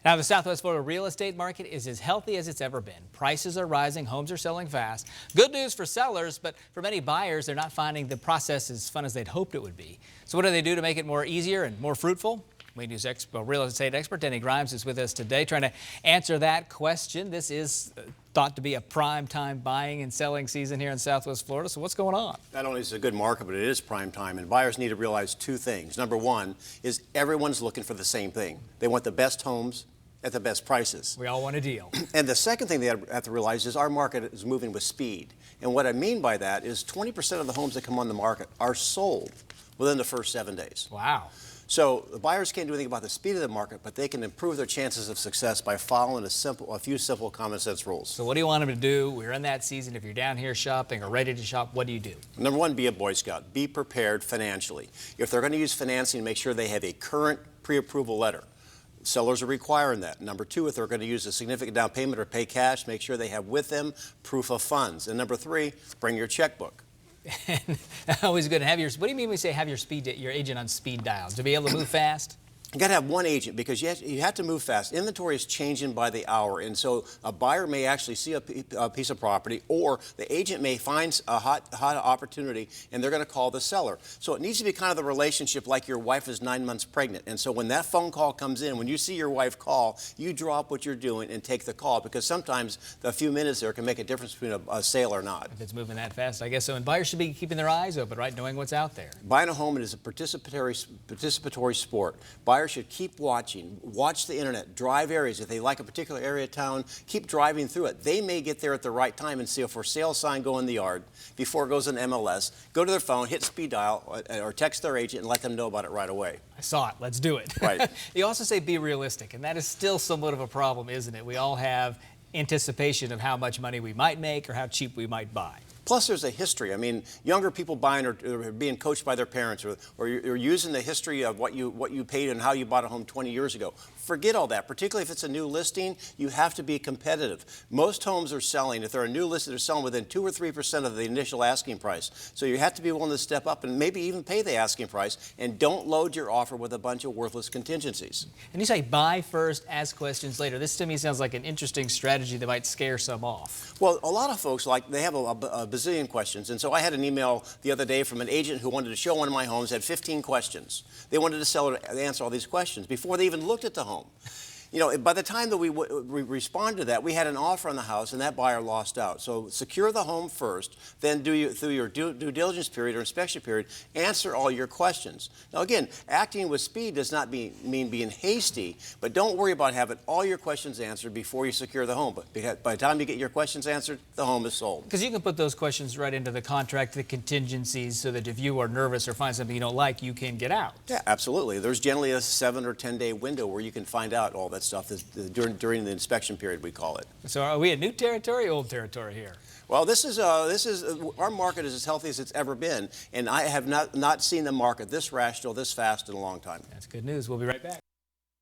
Now, the Southwest Florida real estate market is as healthy as it's ever been. Prices are rising, homes are selling fast. Good news for sellers, but for many buyers, they're not finding the process as fun as they'd hoped it would be. So what do they do to make it more easier and more fruitful? Wayne News real estate expert Denny Grimes is with us today trying to answer that question. This is thought to be a prime time buying and selling season here in Southwest Florida. So what's going on? Not only is it a good market, but it is prime time, and buyers need to realize two things. Number one is everyone's looking for the same thing. They want the best homes at the best prices. We all want a deal. And the second thing they have to realize is our market is moving with speed. And what I mean by that is 20% of the homes that come on the market are sold within the first 7 days. Wow. So the buyers can't do anything about the speed of the market, but they can improve their chances of success by following a few simple common sense rules. So what do you want them to do? We're in that season. If you're down here shopping or ready to shop, what do you do? Number one, be a Boy Scout. Be prepared financially. If they're going to use financing, make sure they have a current pre-approval letter. Sellers are requiring that. Number two, if they're going to use a significant down payment or pay cash, make sure they have with them proof of funds. And number three, bring your checkbook. Always good to have your. What do you mean when we say have your agent on speed dial? To be able to move fast? You got to have one agent because you have to move fast. Inventory is changing by the hour, and so a buyer may actually see a piece of property, or the agent may find a hot opportunity, and they're going to call the seller. So it needs to be kind of the relationship like your wife is 9 months pregnant, and so when that phone call comes in, when you see your wife call, you drop what you're doing and take the call, because sometimes a few minutes there can make a difference between a sale or not. If it's moving that fast, I guess so. And buyers should be keeping their eyes open, right, knowing what's out there. Buying a home is a participatory sport. Buyers should keep watching, watch the internet, drive areas. If they like a particular area of town, keep driving through it. They may get there at the right time and see a for sale sign go in the yard before it goes in MLS. Go to their phone, hit speed dial, or text their agent and let them know about it right away. I saw it. Let's do it. Right. You also say be realistic, and that is still somewhat of a problem, isn't it? We all have anticipation of how much money we might make or how cheap we might buy. Plus, there's a history. I mean, younger people buying or being coached by their parents, or you're using the history of what you paid and how you bought a home 20 years ago. Forget all that. Particularly if it's a new listing, you have to be competitive. Most homes are selling, if they're a new listing, they're selling within 2 or 3% of the initial asking price. So you have to be willing to step up and maybe even pay the asking price, and don't load your offer with a bunch of worthless contingencies. And you say buy first, ask questions later. This to me sounds like an interesting strategy that might scare some off. Well, a lot of folks, they have a bazillion questions, and so I had an email the other day from an agent who wanted to show one of my homes, had 15 questions. They wanted the seller to answer all these questions before they even looked at the home. You know, by the time that we responded to that, we had an offer on the house, and that buyer lost out. So secure the home first, then through your due diligence period or inspection period, answer all your questions. Now, again, acting with speed does not mean being hasty, but don't worry about having all your questions answered before you secure the home. But by the time you get your questions answered, the home is sold. Because you can put those questions right into the contract, the contingencies, so that if you are nervous or find something you don't like, you can get out. Yeah, absolutely. There's generally a 7 or 10 day window where you can find out all that stuff during the inspection period, we call it. So are we in new territory, old territory here? Well, our market is as healthy as it's ever been, and I have not seen the market this rational, this fast in a long time. That's good news. We'll be right back.